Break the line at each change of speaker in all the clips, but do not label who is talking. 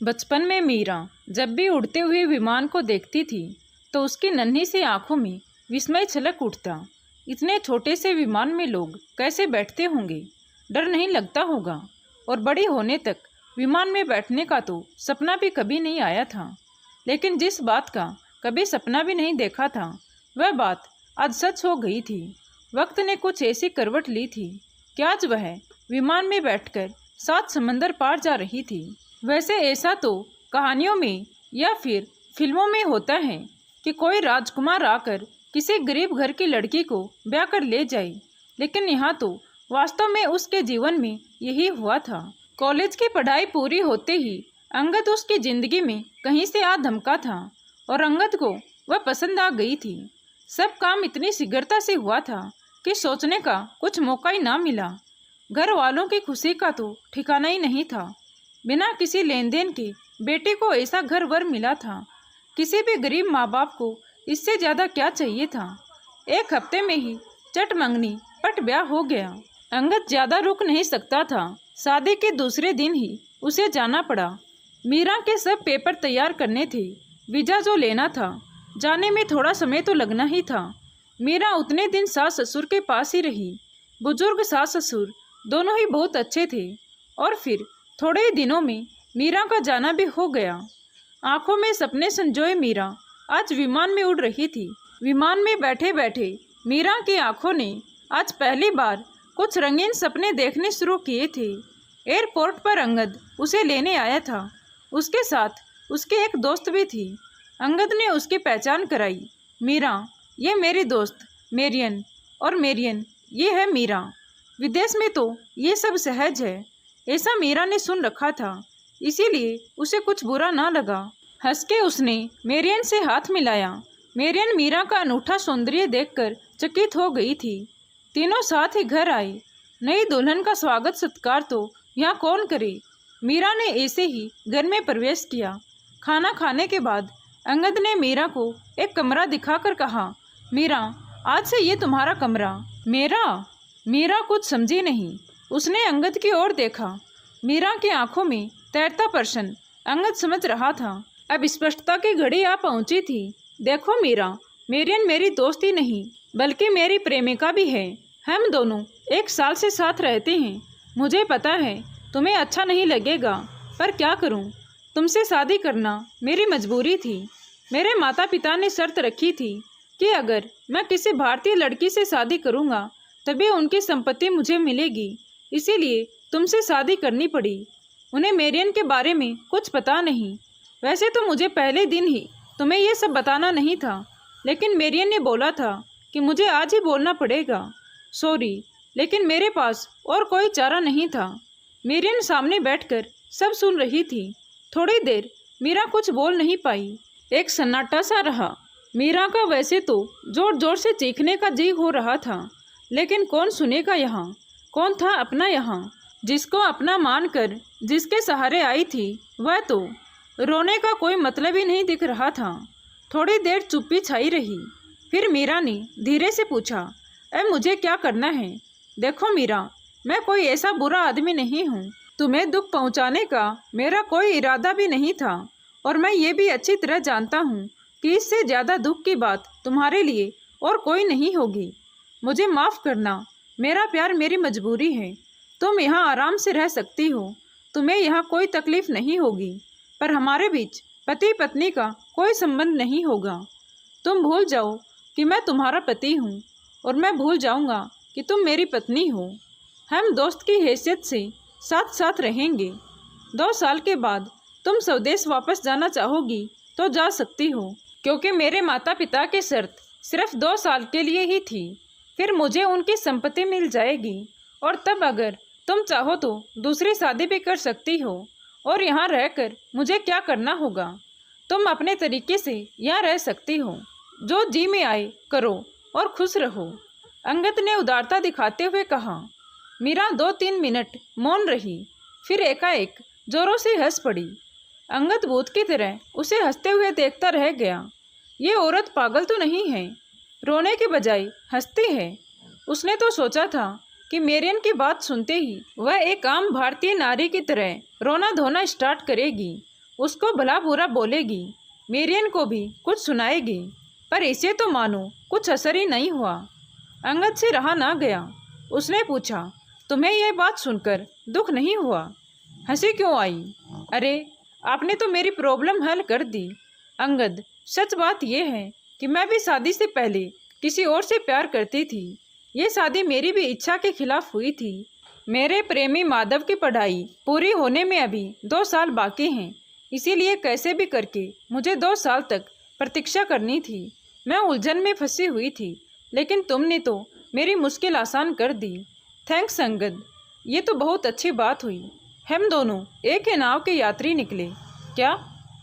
बचपन में मीरा जब भी उड़ते हुए विमान को देखती थी तो उसकी नन्ही सी आंखों में विस्मय छलक उठता। इतने छोटे से विमान में लोग कैसे बैठते होंगे, डर नहीं लगता होगा। और बड़ी होने तक विमान में बैठने का तो सपना भी कभी नहीं आया था। लेकिन जिस बात का कभी सपना भी नहीं देखा था वह बात आज सच हो गई थी। वक्त ने कुछ ऐसी करवट ली थी कि आज वह विमान में बैठकर 7 समंदर पार जा रही थी। वैसे ऐसा तो कहानियों में या फिर फिल्मों में होता है कि कोई राजकुमार आकर किसी गरीब घर की लड़की को ब्याह कर ले जाए, लेकिन यहाँ तो वास्तव में उसके जीवन में यही हुआ था। कॉलेज की पढ़ाई पूरी होते ही अंगद उसकी जिंदगी में कहीं से आ धमका था और अंगद को वह पसंद आ गई थी। सब काम इतनी शीघ्रता से हुआ था कि सोचने का कुछ मौका ही ना मिला। घर वालों की खुशी का तो ठिकाना ही नहीं था। बिना किसी लेन देन के बेटे को ऐसा घर वर मिला था। किसी भी गरीब माँ बाप को इससे ज़्यादा क्या चाहिए था। एक हफ्ते में ही चट मंगनी पट ब्याह हो गया। अंगद ज़्यादा रुक नहीं सकता था। शादी के दूसरे दिन ही उसे जाना पड़ा। मीरा के सब पेपर तैयार करने थे। वीज़ा जो लेना था, जाने में थोड़ा समय तो लगना ही था। मीरा उतने दिन सास ससुर के पास ही रही। बुजुर्ग सास ससुर दोनों ही बहुत अच्छे थे और फिर थोड़े ही दिनों में मीरा का जाना भी हो गया। आंखों में सपने संजोए मीरा आज विमान में उड़ रही थी। विमान में बैठे बैठे मीरा की आंखों ने आज पहली बार कुछ रंगीन सपने देखने शुरू किए थे। एयरपोर्ट पर अंगद उसे लेने आया था। उसके साथ उसकी एक दोस्त भी थी। अंगद ने उसकी पहचान कराई। मीरा, ये मेरी दोस्त मेरियन, और मेरियन, ये है मीरा। विदेश में तो ये सब सहज है, ऐसा मीरा ने सुन रखा था, इसीलिए उसे कुछ बुरा ना लगा। हंस के उसने मेरियन से हाथ मिलाया। मेरियन मीरा का अनूठा सौंदर्य देखकर चकित हो गई थी। तीनों साथ ही घर आए। नई दुल्हन का स्वागत सत्कार तो यहाँ कौन करे। मीरा ने ऐसे ही घर में प्रवेश किया। खाना खाने के बाद अंगद ने मीरा को एक कमरा दिखाकर कहा, मीरा, आज से ये तुम्हारा कमरा। मीरा कुछ समझी नहीं। उसने अंगद की ओर देखा। मीरा की आंखों में तैरता प्रश्न अंगद समझ रहा था। अब स्पष्टता की घड़ी आ पहुंची थी। देखो मीरा, मेरियन मेरी दोस्त ही नहीं बल्कि मेरी प्रेमिका भी है। हम दोनों 1 साल से साथ रहते हैं। मुझे पता है तुम्हें अच्छा नहीं लगेगा, पर क्या करूं? तुमसे शादी करना मेरी मजबूरी थी। मेरे माता पिता ने शर्त रखी थी कि अगर मैं किसी भारतीय लड़की से शादी करूंगा तभी उनकी संपत्ति मुझे मिलेगी। इसीलिए तुमसे शादी करनी पड़ी। उन्हें मेरियन के बारे में कुछ पता नहीं। वैसे तो मुझे पहले दिन ही तुम्हें ये सब बताना नहीं था, लेकिन मेरियन ने बोला था कि मुझे आज ही बोलना पड़ेगा। सॉरी, लेकिन मेरे पास और कोई चारा नहीं था। मेरियन सामने बैठकर सब सुन रही थी। थोड़ी देर मीरा कुछ बोल नहीं पाई। एक सन्नाटा सा रहा। मीरा का वैसे तो जोर जोर से चीखने का जी हो रहा था, लेकिन कौन सुनेगा यहाँ? कौन था अपना यहाँ? जिसको अपना मानकर जिसके सहारे आई थी वह तो रोने का कोई मतलब ही नहीं दिख रहा था। थोड़ी देर चुप्पी छाई रही। फिर मीरा ने धीरे से पूछा, अब मुझे क्या करना है? देखो मीरा, मैं कोई ऐसा बुरा आदमी नहीं हूँ। तुम्हें दुख पहुँचाने का मेरा कोई इरादा भी नहीं था, और मैं ये भी अच्छी तरह जानता हूँ कि इससे ज़्यादा दुख की बात तुम्हारे लिए और कोई नहीं होगी। मुझे माफ़ करना, मेरा प्यार मेरी मजबूरी है। तुम यहाँ आराम से रह सकती हो, तुम्हें यहाँ कोई तकलीफ़ नहीं होगी, पर हमारे बीच पति पत्नी का कोई संबंध नहीं होगा। तुम भूल जाओ कि मैं तुम्हारा पति हूँ, और मैं भूल जाऊँगा कि तुम मेरी पत्नी हो। हम दोस्त की हैसियत से साथ साथ रहेंगे। 2 साल के बाद तुम स्वदेश वापस जाना चाहोगी तो जा सकती हो, क्योंकि मेरे माता पिता की शर्त सिर्फ 2 साल के लिए ही थी। फिर मुझे उनकी संपत्ति मिल जाएगी, और तब अगर तुम चाहो तो दूसरी शादी भी कर सकती हो। और यहाँ रहकर मुझे क्या करना होगा? तुम अपने तरीके से यहाँ रह सकती हो। जो जी में आए करो और खुश रहो। अंगद ने उदारता दिखाते हुए कहा। मीरा 2-3 मिनट मौन रही, फिर एकाएक जोरों से हंस पड़ी। अंगद भूत की तरह उसे हंसते हुए देखता रह गया। ये औरत पागल तो नहीं है? रोने के बजाय हंसती है। उसने तो सोचा था कि मेरियन की बात सुनते ही वह एक आम भारतीय नारी की तरह रोना धोना स्टार्ट करेगी। उसको भला बुरा बोलेगी, मेरियन को भी कुछ सुनाएगी, पर इसे तो मानो कुछ असर ही नहीं हुआ। अंगद से रहा ना गया। उसने पूछा, तुम्हें यह बात सुनकर दुख नहीं हुआ? हंसी क्यों आई? अरे आपने तो मेरी प्रॉब्लम हल कर दी। अंगद, सच बात यह है कि मैं भी शादी से पहले किसी और से प्यार करती थी। ये शादी मेरी भी इच्छा के खिलाफ हुई थी। मेरे प्रेमी माधव की पढ़ाई पूरी होने में अभी 2 साल बाकी हैं, इसीलिए कैसे भी करके मुझे 2 साल तक प्रतीक्षा करनी थी। मैं उलझन में फंसी हुई थी, लेकिन तुमने तो मेरी मुश्किल आसान कर दी। थैंक्स अंगद, ये तो बहुत अच्छी बात हुई। हम दोनों एक ही नाव के यात्री निकले। क्या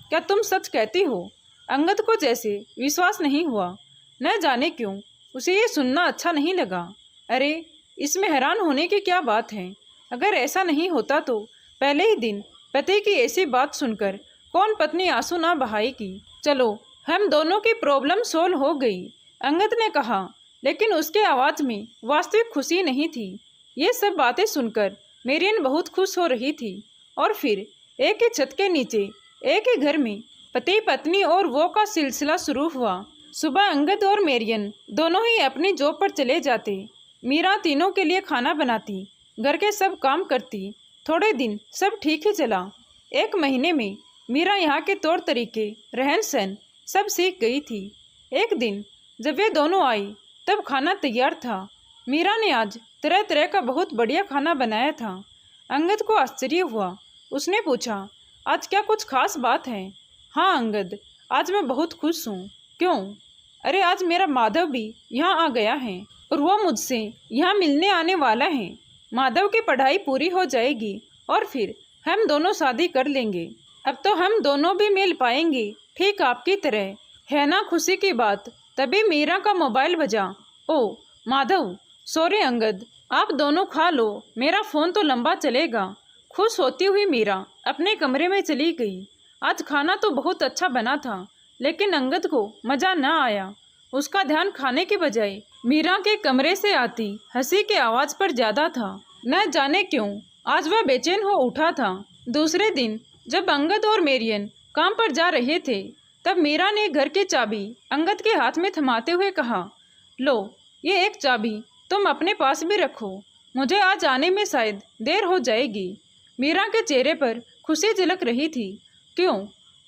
क्या तुम सच कहती हो? अंगद को जैसे विश्वास नहीं हुआ। न जाने क्यों उसे ये सुनना अच्छा नहीं लगा। अरे इसमें हैरान होने की क्या बात है? अगर ऐसा नहीं होता तो पहले ही दिन पति की ऐसी बात सुनकर कौन पत्नी आंसू ना बहाएगी। चलो हम दोनों की प्रॉब्लम सोल्व हो गई, अंगद ने कहा, लेकिन उसके आवाज़ में वास्तविक खुशी नहीं थी। ये सब बातें सुनकर मेरियन बहुत खुश हो रही थी। और फिर एक ही छत के नीचे एक ही घर में पति पत्नी और वो का सिलसिला शुरू हुआ। सुबह अंगद और मेरियन दोनों ही अपनी जॉब पर चले जाते। मीरा तीनों के लिए खाना बनाती, घर के सब काम करती। थोड़े दिन सब ठीक ही चला। 1 महीने में मीरा यहाँ के तौर तरीके, रहन सहन सब सीख गई थी। एक दिन जब वे दोनों आई तब खाना तैयार था। मीरा ने आज तरह तरह का बहुत बढ़िया खाना बनाया था। अंगद को आश्चर्य हुआ। उसने पूछा, आज क्या कुछ खास बात है? हाँ अंगद, आज मैं बहुत खुश हूँ। क्यों? अरे आज मेरा माधव भी यहाँ आ गया है और वो मुझसे यहाँ मिलने आने वाला है। माधव की पढ़ाई पूरी हो जाएगी और फिर हम दोनों शादी कर लेंगे। अब तो हम दोनों भी मिल पाएंगे, ठीक आपकी तरह। है ना खुशी की बात? तभी मीरा का मोबाइल बजा। ओ माधव, सॉरी अंगद, आप दोनों खा लो, मेरा फ़ोन तो लंबा चलेगा। खुश होती हुई मीरा अपने कमरे में चली गई। आज खाना तो बहुत अच्छा बना था, लेकिन अंगद को मज़ा न आया। उसका ध्यान खाने के बजाय मीरा के कमरे से आती हंसी के आवाज़ पर ज़्यादा था। न जाने क्यों आज वह बेचैन हो उठा था। दूसरे दिन जब अंगद और मेरियन काम पर जा रहे थे तब मीरा ने घर की चाबी अंगद के हाथ में थमाते हुए कहा, लो ये एक चाबी तुम अपने पास भी रखो, मुझे आज आने में शायद देर हो जाएगी। मीरा के चेहरे पर खुशी झलक रही थी। क्यों,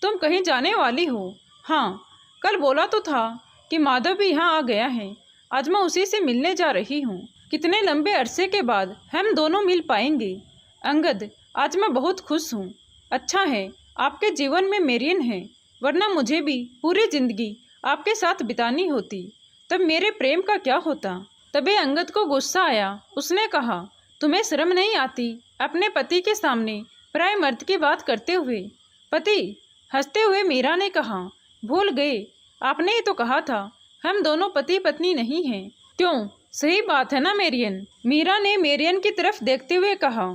तुम कहीं जाने वाली हो? हाँ, कल बोला तो था कि माधव भी यहाँ आ गया है, आज मैं उसी से मिलने जा रही हूँ। कितने लंबे अरसे के बाद हम दोनों मिल पाएंगे। अंगद, आज मैं बहुत खुश हूँ। अच्छा है आपके जीवन में मेरियन है, वरना मुझे भी पूरी जिंदगी आपके साथ बितानी होती। तब मेरे प्रेम का क्या होता? तभी अंगद को गुस्सा आया। उसने कहा, तुम्हें शर्म नहीं आती अपने पति के सामने पराये मर्द की बात करते हुए? पति? हंसते हुए मीरा ने कहा, भूल गए, आपने ही तो कहा था हम दोनों पति पत्नी नहीं हैं। क्यों, सही बात है ना मेरियन? मीरा ने मेरियन की तरफ देखते हुए कहा।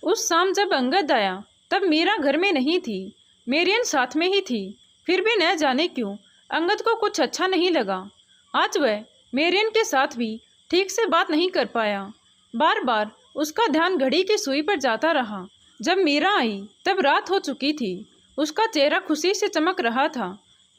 उस शाम जब अंगद आया तब मीरा घर में नहीं थी, मेरियन साथ में ही थी। फिर भी न जाने क्यों अंगद को कुछ अच्छा नहीं लगा। आज वह मेरियन के साथ भी ठीक से बात नहीं कर पाया। बार बार उसका ध्यान घड़ी की सुई पर जाता रहा। जब मीरा आई तब रात हो चुकी थी। उसका चेहरा खुशी से चमक रहा था।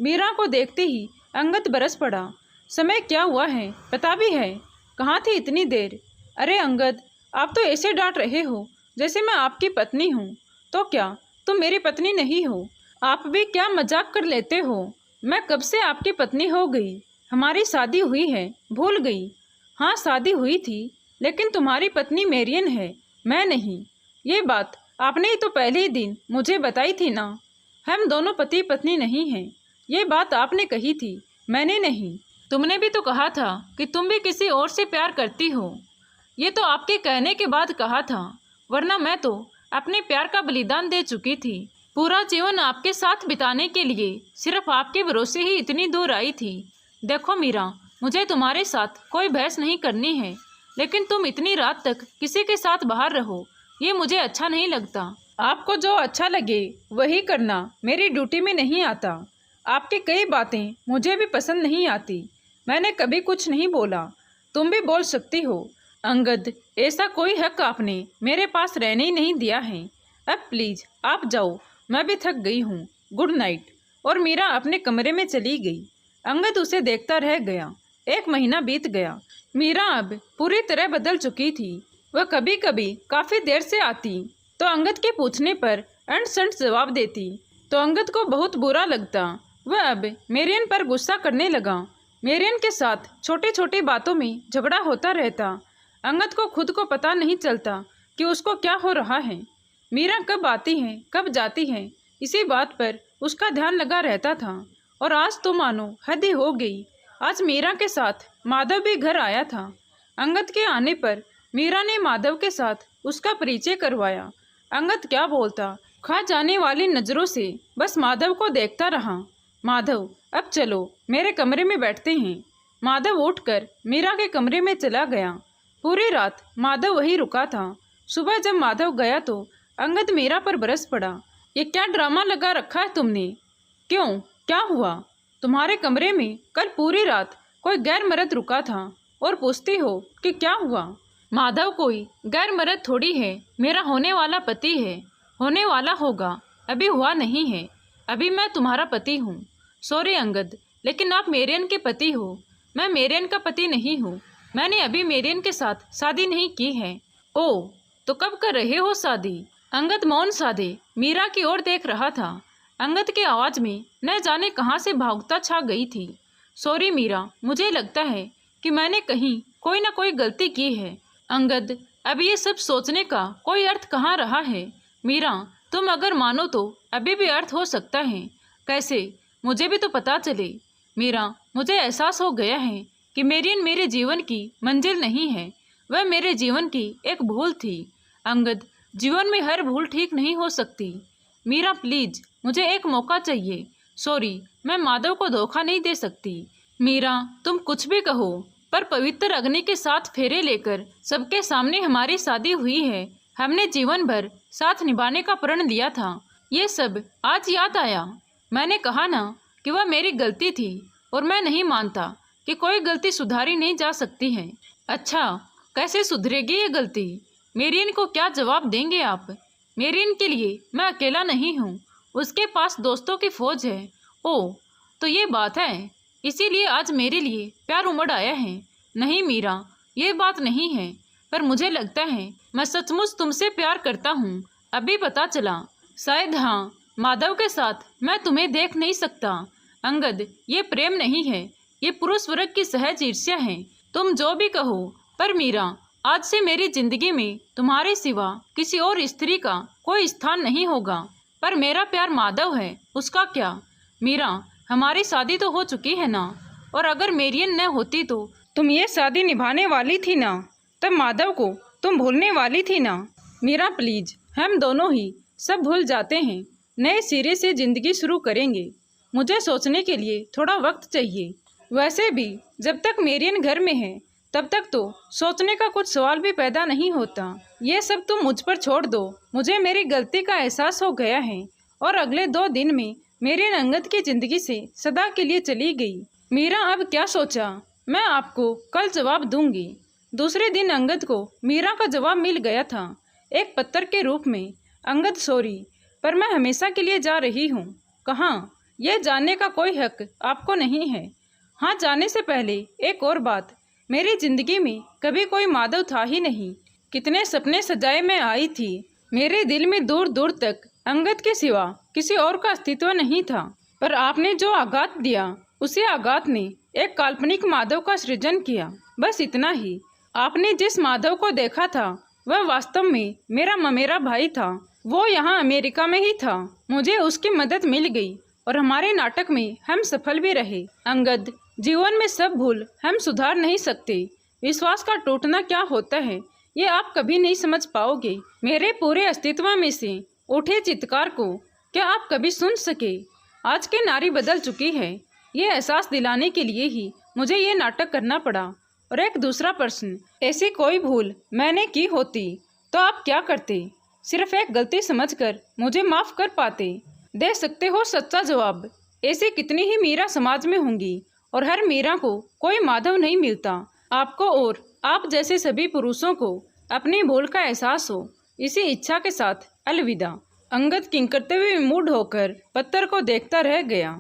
मीरा को देखते ही अंगद बरस पड़ा। समय क्या हुआ है पता भी है? कहाँ थी इतनी देर? अरे अंगद, आप तो ऐसे डांट रहे हो जैसे मैं आपकी पत्नी हूँ। तो क्या तुम मेरी पत्नी नहीं हो? आप भी क्या मजाक कर लेते हो? मैं कब से आपकी पत्नी हो गई? हमारी शादी हुई है, भूल गई? हाँ शादी हुई थी, लेकिन तुम्हारी पत्नी मेरियन है, मैं नहीं। ये बात आपने ही तो पहले ही दिन मुझे बताई थी ना। हम दोनों पति पत्नी नहीं हैं, ये बात आपने कही थी, मैंने नहीं। तुमने भी तो कहा था कि तुम भी किसी और से प्यार करती हो। ये तो आपके कहने के बाद कहा था, वरना मैं तो अपने प्यार का बलिदान दे चुकी थी। पूरा जीवन आपके साथ बिताने के लिए सिर्फ आपके भरोसे ही इतनी दूर आई थी। देखो मीरा, मुझे तुम्हारे साथ कोई बहस नहीं करनी है, लेकिन तुम इतनी रात तक किसी के साथ बाहर रहो, ये मुझे अच्छा नहीं लगता। आपको जो अच्छा लगे वही करना मेरी ड्यूटी में नहीं आता। आपकी कई बातें मुझे भी पसंद नहीं आती। मैंने कभी कुछ नहीं बोला, तुम भी बोल सकती हो। अंगद, ऐसा कोई हक आपने मेरे पास रहने ही नहीं दिया है। अब प्लीज़ आप जाओ मैं भी थक गई हूँ, गुड नाइट। और मीरा अपने कमरे में चली गई। अंगद उसे देखता रह गया। 1 महीना बीत गया। मीरा अब पूरी तरह बदल चुकी थी। वह कभी कभी काफ़ी देर से आती तो अंगद के पूछने पर अंट संट जवाब देती तो अंगद को बहुत बुरा लगता। वह अब मेरियन पर गुस्सा करने लगा। मेरियन के साथ छोटी छोटी बातों में झगड़ा होता रहता। अंगद को खुद को पता नहीं चलता कि उसको क्या हो रहा है। मीरा कब आती है कब जाती है, इसी बात पर उसका ध्यान लगा रहता था। और आज तो मानो हद ही हो गई। आज मीरा के साथ माधव भी घर आया था। अंगद के आने पर मीरा ने माधव के साथ उसका परिचय करवाया। अंगद क्या बोलता, खा जाने वाली नज़रों से बस माधव को देखता रहा। माधव, अब चलो मेरे कमरे में बैठते हैं। माधव उठकर मीरा के कमरे में चला गया। पूरी रात माधव वहीं रुका था। सुबह जब माधव गया तो अंगद मीरा पर बरस पड़ा। ये क्या ड्रामा लगा रखा है तुमने? क्यों, क्या हुआ? तुम्हारे कमरे में कल पूरी रात कोई गैर मर्द रुका था और पूछती हो कि क्या हुआ? माधव कोई गैर मर्द थोड़ी है, मेरा होने वाला पति है। होने वाला होगा, अभी हुआ नहीं है। अभी मैं तुम्हारा पति हूँ। सॉरी अंगद, लेकिन आप मेरियन के पति हो। मैं मेरियन का पति नहीं हूँ। मैंने अभी मेरियन के साथ शादी नहीं की है। ओह, तो कब कर रहे हो शादी? अंगद मौन साधे मीरा की ओर देख रहा था। अंगद की आवाज़ में न जाने कहाँ से भावुकता छा गई थी। सॉरी मीरा, मुझे लगता है कि मैंने कहीं कोई ना कोई गलती की है। अंगद, अब ये सब सोचने का कोई अर्थ कहाँ रहा है? मीरा, तुम अगर मानो तो अभी भी अर्थ हो सकता है। कैसे? मुझे भी तो पता चले। मीरा, मुझे एहसास हो गया है कि मेरियन मेरे जीवन की मंजिल नहीं है, वह मेरे जीवन की एक भूल थी। अंगद, जीवन में हर भूल ठीक नहीं हो सकती। मीरा प्लीज, मुझे एक मौका चाहिए। सॉरी, मैं माधव को धोखा नहीं दे सकती। मीरा, तुम कुछ भी कहो, पर पवित्र अग्नि के साथ फेरे लेकर सबके सामने हमारी शादी हुई है। हमने जीवन भर साथ निभाने का प्रण लिया था। ये सब आज याद आया। मैंने कहा ना कि वह मेरी गलती थी और मैं नहीं मानता कि कोई गलती सुधारी नहीं जा सकती है। अच्छा, कैसे सुधरेगी ये गलती? मेरियन को क्या जवाब देंगे आप? मेरियन के लिए मैं अकेला नहीं हूँ, उसके पास दोस्तों की फौज है। ओह, तो ये बात है, इसीलिए आज मेरे लिए प्यार उमड़ आया है। नहीं मीरा, ये बात नहीं है, पर मुझे लगता है मैं सचमुच तुमसे प्यार करता हूँ। अभी पता चला। शायद हाँ, माधव के साथ मैं तुम्हें देख नहीं सकता। अंगद, ये प्रेम नहीं है, ये पुरुष वर्ग की सहज ईर्ष्या है। तुम जो भी कहो, पर मीरा, आज से मेरी जिंदगी में तुम्हारे सिवा किसी और स्त्री का कोई स्थान नहीं होगा। पर मेरा प्यार माधव है, उसका क्या? मीरा, हमारी शादी तो हो चुकी है ना, और अगर मेरियन न होती तो तुम ये शादी निभाने वाली थी ना, तब माधव को तुम भूलने वाली थी ना। मीरा प्लीज, हम दोनों ही सब भूल जाते हैं, नए सिरे से जिंदगी शुरू करेंगे। मुझे सोचने के लिए थोड़ा वक्त चाहिए। वैसे भी जब तक मेरियन घर में है तब तक तो सोचने का कुछ सवाल भी पैदा नहीं होता। ये सब तुम मुझ पर छोड़ दो। मुझे मेरी गलती का एहसास हो गया है और अगले 2 दिन में मेरियन अंगद की जिंदगी से सदा के लिए चली गई। मीरा, अब क्या सोचा? मैं आपको कल जवाब दूंगी। दूसरे दिन अंगद को मीरा का जवाब मिल गया था, एक पत्र के रूप में। अंगद, सॉरी, पर मैं हमेशा के लिए जा रही हूँ। कहाँ? यह जानने का कोई हक आपको नहीं है। हाँ, जाने से पहले एक और बात, मेरी जिंदगी में कभी कोई माधव था ही नहीं। कितने सपने सजाए मैं आई थी। मेरे दिल में दूर दूर तक अंगद के सिवा किसी और का अस्तित्व नहीं था। पर आपने जो आघात दिया, उसी आघात ने एक काल्पनिक माधव का सृजन किया। बस इतना ही। आपने जिस माधव को देखा था वह वास्तव में मेरा ममेरा भाई था। वो यहाँ अमेरिका में ही था। मुझे उसकी मदद मिल गई और हमारे नाटक में हम सफल भी रहे। अंगद, जीवन में सब भूल हम सुधार नहीं सकते। विश्वास का टूटना क्या होता है ये आप कभी नहीं समझ पाओगे। मेरे पूरे अस्तित्व में से उठे चित्कार को क्या आप कभी सुन सके? आज की नारी बदल चुकी है, ये एहसास दिलाने के लिए ही मुझे ये नाटक करना पड़ा। और एक दूसरा प्रश्न, ऐसी कोई भूल मैंने की होती तो आप क्या करते? सिर्फ एक गलती समझकर मुझे माफ़ कर पाते। दे सकते हो सच्चा जवाब। ऐसी कितनी ही मीरा समाज में होंगी और हर मीरा को कोई माधव नहीं मिलता। आपको और आप जैसे सभी पुरुषों को अपनी भूल का एहसास हो। इसी इच्छा के साथ अलविदा। अंगद किंकरते हुए विमूढ़ होकर पत्थर को देखता रह गया।